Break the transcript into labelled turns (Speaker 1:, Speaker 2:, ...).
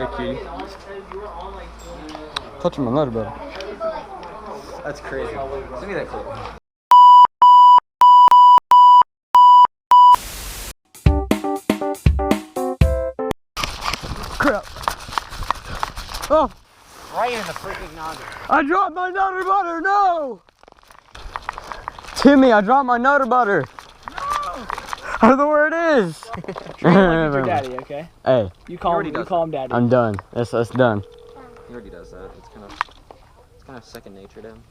Speaker 1: cutie.
Speaker 2: Touching my nutter butter.
Speaker 1: That's crazy. Send me that clip.
Speaker 2: Crap. Oh,
Speaker 1: Right in the freaking noggin.
Speaker 2: I dropped my nutter butter, no! Timmy, I dropped my nutter butter. No! I don't know where it is.
Speaker 3: Treat him like he's your daddy, okay?
Speaker 2: Hey.
Speaker 3: You call him daddy.
Speaker 2: I'm done. That's done.
Speaker 1: He already does that. It's kind of second nature to him.